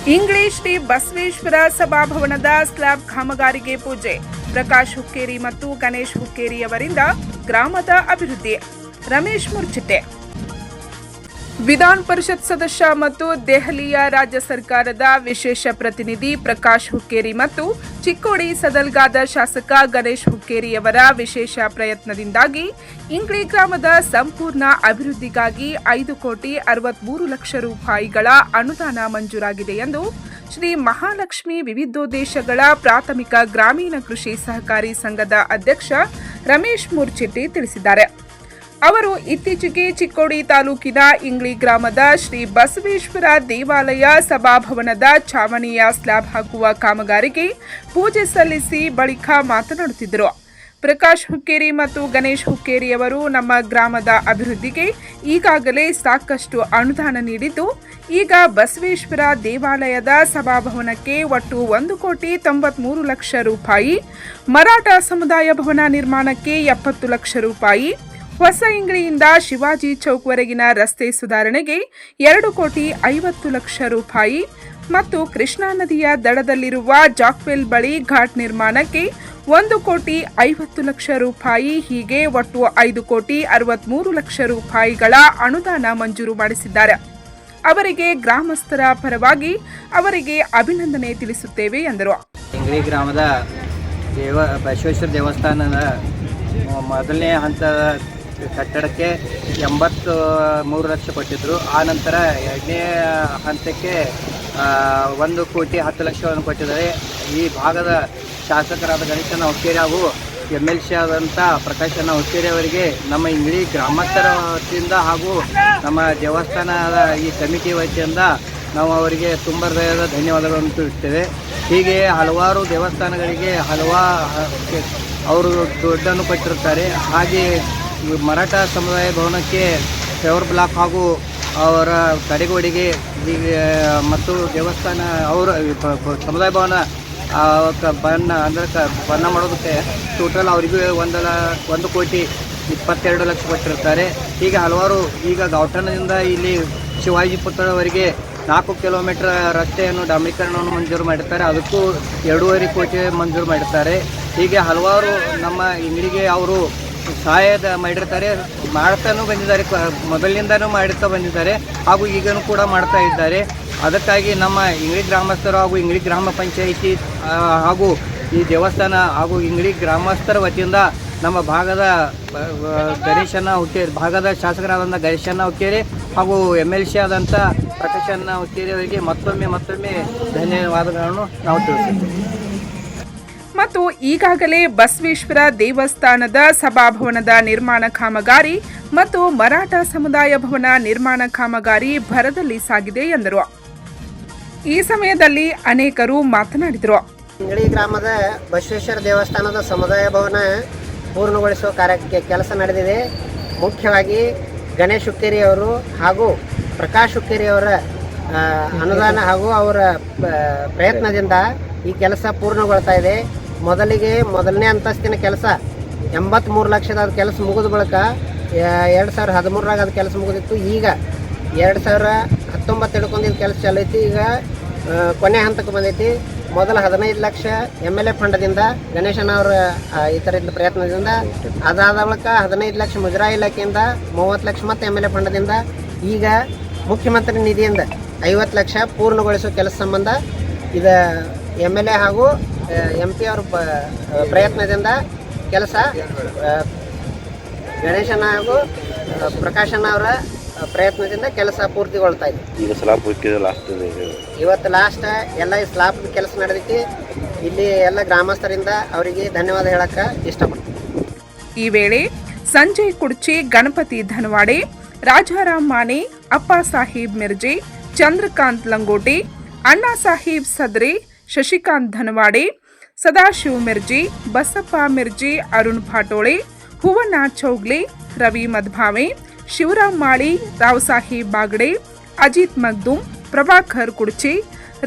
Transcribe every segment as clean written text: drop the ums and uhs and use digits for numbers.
English Shri Basaveshwara ಸಭಾಭವನದ slab ಕಾಮಗಾರಿಗೆ ಪೂಜೆ. ಪ್ರಕಾಶ್ ಹುಕ್ಕೇರಿ ಮತ್ತು ಗಣೇಶ್ ಹುಕ್ಕೇರಿ ಅವರಿಂದ ಗ್ರಾಮದ ಅಭಿವೃದ್ಧಿ. ರಮೇಶ್ ಮುರ್ಚಿಟ್ಟೆ. ವಿಧಾನ ಪರಿಷತ್ ಸದಸ್ಯ ಮತ್ತು ದೆಹಲಿಯ ರಾಜ್ಯ ಸರ್ಕಾರದ ವಿಶೇಷ ಪ್ರತಿನಿಧಿ ಪ್ರಕಾಶ್ ಹುಕ್ಕೇರಿ ಮತ್ತು ಚಿಕ್ಕೋಡಿ ಸದಲ್ಗಾದ ಶಾಸಕ ಗಣೇಶ್ ಹುಕ್ಕೇರಿಯವರ ವಿಶೇಷ ಪ್ರಯತ್ನದಿಂದಾಗಿ ಇಂಗ್ಲಿ ಗ್ರಾಮದ ಸಂಪೂರ್ಣ ಅಭಿವೃದ್ಧಿಗಾಗಿ 5,63,00,000 ರೂಪಾಯಿಗಳ ಅನುದಾನ ಮಂಜೂರಾಗಿದೆ ಎಂದು ಶ್ರೀ ಮಹಾಲಕ್ಷ್ಮಿ ವಿವಿಧೋದ್ದೇಶಗಳ ಪ್ರಾಥಮಿಕ ಗ್ರಾಮೀಣ ಕೃಷಿ ಸಹಕಾರಿ ಸಂಘದ ಅಧ್ಯಕ್ಷ ರಮೇಶ್ ಮುರ್ಚಿಟ್ಟಿ ತಿಳಿಸಿದ್ದಾರೆ. ಅವರು ಇತ್ತೀಚೆಗೆ ಚಿಕ್ಕೋಡಿ ತಾಲೂಕಿನ ಇಂಗ್ಲಿ ಗ್ರಾಮದ ಶ್ರೀ ಬಸವೇಶ್ವರ ದೇವಾಲಯ ಸಭಾಭವನದ ಛಾವಣಿಯ ಸ್ಲ್ಯಾಬ್ ಹಾಕುವ ಕಾಮಗಾರಿಗೆ ಪೂಜೆ ಸಲ್ಲಿಸಿ ಬಳಿಕ ಮಾತನಾಡುತ್ತಿದ್ದರು. ಪ್ರಕಾಶ್ ಹುಕ್ಕೇರಿ ಮತ್ತು ಗಣೇಶ್ ಹುಕ್ಕೇರಿ ಅವರು ನಮ್ಮ ಗ್ರಾಮದ ಅಭಿವೃದ್ಧಿಗೆ ಈಗಾಗಲೇ ಸಾಕಷ್ಟು ಅನುದಾನ ನೀಡಿದ್ದು, ಈಗ ಬಸವೇಶ್ವರ ದೇವಾಲಯದ ಸಭಾಭವನಕ್ಕೆ ಒಟ್ಟು 1,93,00,000 ರೂಪಾಯಿ, ಮರಾಠ ಸಮುದಾಯ ಭವನ ನಿರ್ಮಾಣಕ್ಕೆ 70 ಲಕ್ಷ ರೂಪಾಯಿ, ಹೊಸ ಇಂಗ್ಲಿಯಿಂದ ಶಿವಾಜಿ ಚೌಕ್ವರೆಗಿನ ರಸ್ತೆ ಸುಧಾರಣೆಗೆ 2,50,00,000 ರೂಪಾಯಿ ಮತ್ತು ಕೃಷ್ಣಾ ನದಿಯ ದಡದಲ್ಲಿರುವ ಜಾಕ್ವೆಲ್ ಬಳಿ ಘಾಟ್ ನಿರ್ಮಾಣಕ್ಕೆ 1,50,00,000 ರೂಪಾಯಿ, ಹೀಗೆ ಒಟ್ಟು 5,63,00,000 ರೂಪಾಯಿಗಳ ಅನುದಾನ ಮಂಜೂರು ಮಾಡಿಸಿದ್ದಾರೆ. ಅವರಿಗೆ ಗ್ರಾಮಸ್ಥರ ಪರವಾಗಿ ಅವರಿಗೆ ಅಭಿನಂದನೆ ತಿಳಿಸುತ್ತೇವೆ ಎಂದರು. ಇಂಗ್ಲಿ ಗ್ರಾಮದ ಬಸವೇಶ್ವರ ದೇವಸ್ಥಾನದ ಮೊದಲನೇ ಹಂತದ ಕಟ್ಟಡಕ್ಕೆ 83 ಲಕ್ಷ ಕೊಟ್ಟಿದ್ದರು. ಆ ನಂತರ ಎರಡನೇ ಹಂತಕ್ಕೆ 1,10,00,000 ಕೊಟ್ಟಿದ್ದಾರೆ. ಈ ಭಾಗದ ಶಾಸಕರಾದ ಗಣೇಶನ ಹುಕ್ಕೇರಿ ಹಾಗೂ MLC ಆದಂಥ ಪ್ರಕಾಶನ ಹುಕ್ಕೇರಿ ಅವರಿಗೆ ನಮ್ಮ ಇಂಗ್ಲಿ ಗ್ರಾಮಸ್ಥರ ವತಿಯಿಂದ ಹಾಗೂ ನಮ್ಮ ದೇವಸ್ಥಾನದ ಈ ಕಮಿಟಿ ವತಿಯಿಂದ ನಾವು ಅವರಿಗೆ ತುಂಬ ಹೃದಯದ ಧನ್ಯವಾದಗಳನ್ನು ತಿಳಿಸ್ತೇವೆ. ಹೀಗೆ ಹಲವಾರು ದೇವಸ್ಥಾನಗಳಿಗೆ ಅವರು ದುಡ್ಡನ್ನು ಕೊಟ್ಟಿರುತ್ತಾರೆ. ಹಾಗೆ ಮರಾಠ ಸಮುದಾಯ ಭವನಕ್ಕೆ ಫೇವರ್ ಬ್ಲಾಕ್ ಹಾಗೂ ಅವರ ತಡೆಗೋಡೆಗೆ ಮತ್ತು ದೇವಸ್ಥಾನ ಅವರ ಸಮುದಾಯ ಭವನ ಬಣ್ಣ ಮಾಡೋದಕ್ಕೆ ಟೋಟಲ್ ಅವರಿಗೂ 1,22,00,000 ಕೊಟ್ಟಿರ್ತಾರೆ. ಹೀಗೆ ಹಲವಾರು ಈಗ ಗೌಠಣದಿಂದ ಇಲ್ಲಿ ಶಿವಾಜಿ ಪುತ್ರವರೆಗೆ 4 ಕಿಲೋಮೀಟರ್ ರಸ್ತೆಯನ್ನು ಡಾಂಬರೀಕರಣವನ್ನು ಮಂಜೂರು ಮಾಡಿರ್ತಾರೆ. ಅದಕ್ಕೂ 2,5 ಕೋಟಿ ಮಂಜೂರು ಮಾಡಿರ್ತಾರೆ. ಹೀಗೆ ಹಲವಾರು ನಮ್ಮ ಇಂಗ್ಲಿಗೆ ಅವರು ಸಹಾಯ ಮಾಡಿರ್ತಾರೆ, ಮಾಡ್ತಾನೂ ಬಂದಿದ್ದಾರೆ, ಮೊದಲಿನಿಂದನೂ ಮಾಡುತ್ತಾ ಬಂದಿದ್ದಾರೆ ಹಾಗೂ ಈಗನೂ ಕೂಡ ಮಾಡ್ತಾ ಇದ್ದಾರೆ. ಅದಕ್ಕಾಗಿ ನಮ್ಮ ಇಂಗ್ಲಿ ಗ್ರಾಮಸ್ಥರು ಹಾಗೂ ಇಂಗ್ಲಿ ಗ್ರಾಮ ಪಂಚಾಯಿತಿ ಹಾಗೂ ಈ ದೇವಸ್ಥಾನ ಹಾಗೂ ಇಂಗ್ಲಿ ಗ್ರಾಮಸ್ಥರ ವತಿಯಿಂದ ನಮ್ಮ ಭಾಗದ ಭಾಗದ ಶಾಸಕರಾದಂಥ ಗಣೇಶನ ಹುಕ್ಕೇರಿ ಹಾಗೂ MLC ಆದಂಥ ಪ್ರಕಾಶನ ಹುಕ್ಕೇರಿ ಅವರಿಗೆ ಮತ್ತೊಮ್ಮೆ ಧನ್ಯವಾದಗಳನ್ನು ನಾವು ತಿಳಿಸುತ್ತೇವೆ. ಮತ್ತು ಈಗಾಗಲೇ ಬಸವೇಶ್ವರ ದೇವಸ್ಥಾನದ ಸಭಾಭವನದ ನಿರ್ಮಾಣ ಕಾಮಗಾರಿ ಮತ್ತು ಮರಾಠ ಸಮುದಾಯ ಭವನ ನಿರ್ಮಾಣ ಕಾಮಗಾರಿ ಭರದಲ್ಲಿ ಸಾಗಿದೆ ಎಂದರು. ಈ ಸಮಯದಲ್ಲಿ ಅನೇಕರು ಮಾತನಾಡಿದರು. ಇಂಗ್ಲಿ ಗ್ರಾಮದ ಬಸವೇಶ್ವರ ದೇವಸ್ಥಾನದ ಸಮುದಾಯ ಭವನ ಪೂರ್ಣಗೊಳಿಸುವ ಕೆಲಸ ನಡೆದಿದೆ. ಮುಖ್ಯವಾಗಿ ಗಣೇಶ್ ಹುಕ್ಕೇರಿ ಅವರು ಹಾಗೂ ಪ್ರಕಾಶ್ ಹುಕ್ಕೇರಿ ಅವರ ಅನುದಾನ ಹಾಗೂ ಅವರ ಪ್ರಯತ್ನದಿಂದ ಈ ಕೆಲಸ ಪೂರ್ಣಗೊಳ್ತಾ ಇದೆ. ಮೊದಲನೇ ಅಂತಸ್ತಿನ ಕೆಲಸ 83 ಲಕ್ಷದ ಕೆಲಸ ಮುಗಿದ ಬಳಿಕ 2013ರಾಗ ಅದು ಕೆಲಸ ಮುಗಿದಿತ್ತು. ಈಗ 2019 ಹಿಡ್ಕೊಂಡಿದ್ದ ಕೆಲಸ ಚಾಲೈತಿ. ಈಗ ಕೊನೆ ಹಂತಕ್ಕೆ ಬಂದೈತಿ. ಮೊದಲ 15 ಲಕ್ಷ MLA ಫಂಡದಿಂದ ಗಣೇಶನ ಅವರ ಈ ಥರದ ಪ್ರಯತ್ನದಿಂದ, ಅದಾದ ಬಳಿಕ 15 ಲಕ್ಷ ಮುಜರಾಯಿ ಇಲಾಖೆಯಿಂದ, 30 ಲಕ್ಷ ಮತ್ತು MLA ಫಂಡದಿಂದ, ಈಗ ಮುಖ್ಯಮಂತ್ರಿ ನಿಧಿಯಿಂದ 50 ಲಕ್ಷ ಪೂರ್ಣಗೊಳಿಸುವ ಕೆಲಸ ಸಂಬಂಧ ಇದು MLA ಹಾಗೂ MP ಅವರ ಪ್ರಯತ್ನದಿಂದ ಕೆಲಸ ಗಣೇಶನ ಹಾಗೂ ಪ್ರಕಾಶನ ಅವರ ಪ್ರಯತ್ನದಿಂದ ಕೆಲಸ ಪೂರ್ತಿಗೊಳ್ತಾ ಇದೆ. ಇವತ್ತು ಲಾಸ್ಟ್ ಎಲ್ಲ ಸ್ಲಾಬ್ ಕೆಲಸ ನಡೆದೈತಿ. ಇಲ್ಲಿ ಎಲ್ಲ ಗ್ರಾಮಸ್ಥರಿಂದ ಅವರಿಗೆ ಧನ್ಯವಾದ ಹೇಳಕ್ಕೆ ಇಷ್ಟಪಡ್ತೀನಿ. ಈ ವೇಳೆ ಸಂಜಯ್ ಕುಡ್ಚಿ, ಗಣಪತಿ ಧನವಾಡೆ, ರಾಜಾರಾಮ್ ಮಾನೆ, ಅಪ್ಪ ಸಾಹೇಬ್ ಮಿರ್ಜೆ, ಚಂದ್ರಕಾಂತ್ ಲಂಗೋಟೆ, ಅಣ್ಣಾ ಸಾಹೇಬ್ ಸದ್ರೆ, ಶಶಿಕಾಂತ್ ಧನವಾಡೆ, ಸದಾಶಿವ್ ಮಿರ್ಜಿ, ಬಸಪ್ಪ ಮಿರ್ಜಿ, ಅರುಣ್ ಫಾಟೋಳೆ, ಹೂವಣ್ಣ ಚೌಗ್ಲೆ, ರವಿ ಮದ್ಭಾವೆ, ಶಿವರಾಮ್ ಮಾಳಿ, ರಾವ್ ಸಾಹೇಬ್ ಬಾಗಡೆ, ಅಜಿತ್ ಮಗ್ದುಮ್, ಪ್ರಭಾಕರ್ ಕುಡ್ಚಿ,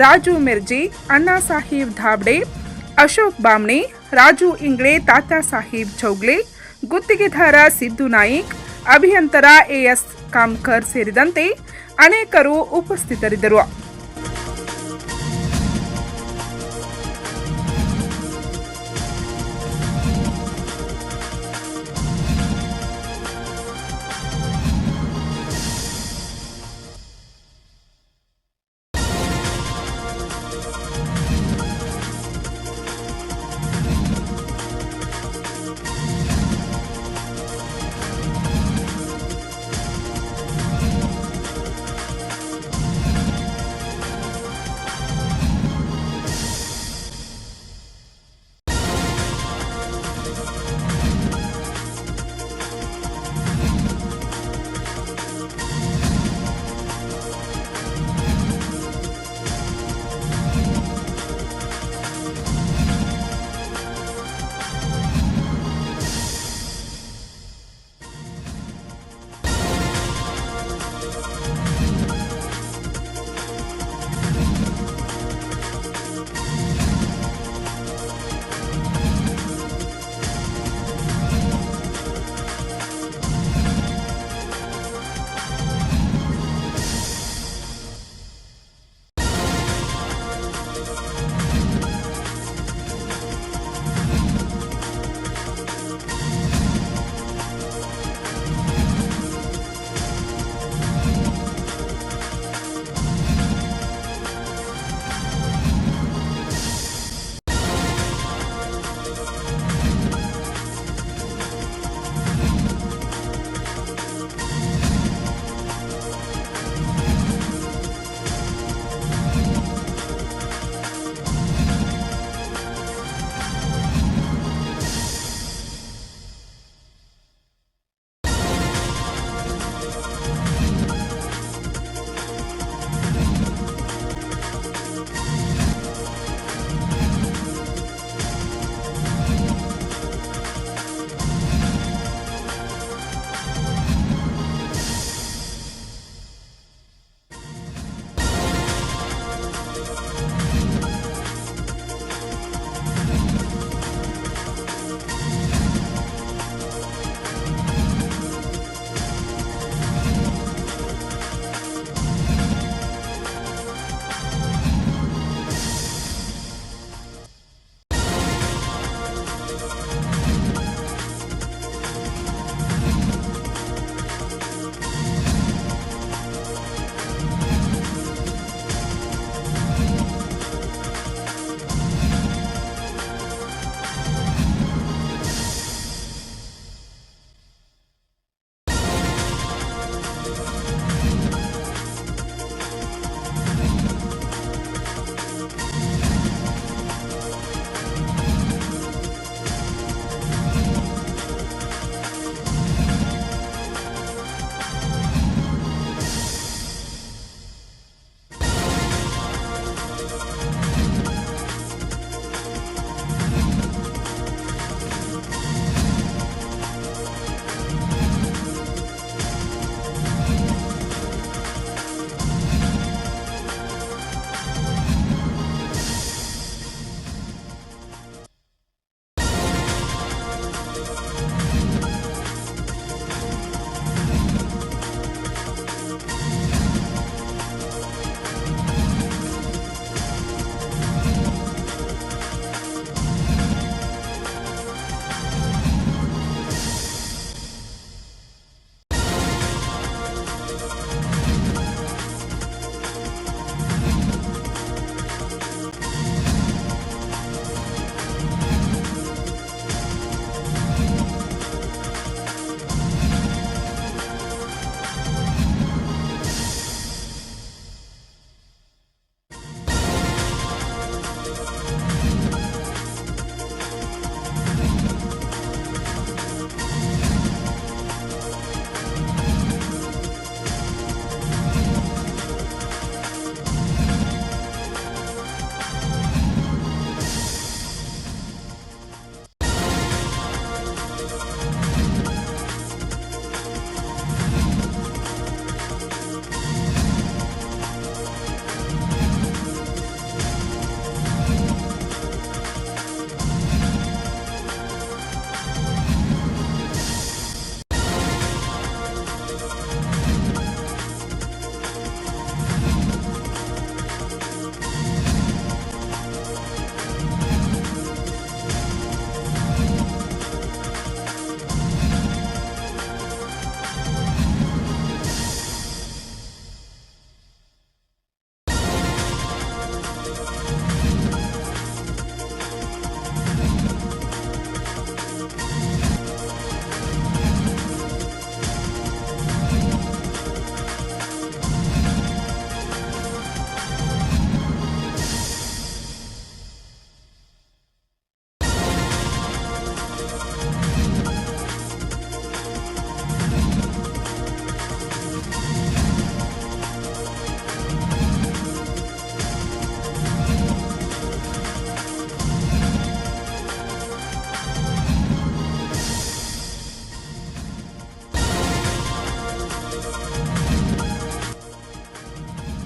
ರಾಜು ಮಿರ್ಜಿ, ಅಣ್ಣಾ ಸಾಹೇಬ್ ಧಾಬ್ಡೆ, ಅಶೋಕ್ ಬಾಮ್ನೆ, ರಾಜು ಇಂಗ್ಳೆ, ತಾತಾ ಸಾಹೇಬ್ ಚೌಗ್ಲೆ, ಗುತ್ತಿಗೆದಾರ ಸಿದ್ದು ನಾಯಿಕ್, ಅಭಿಯಂತರ AS ಕಾಮ್ಕರ್ ಸೇರಿದಂತೆ ಅನೇಕರು ಉಪಸ್ಥಿತರಿದ್ದರು.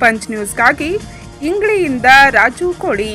ಪಂಚ್ ನ್ಯೂಸ್ಗಾಗಿ ಇಂಗ್ಳಿಯಿಂದ ರಾಜು ಕೋಳಿ.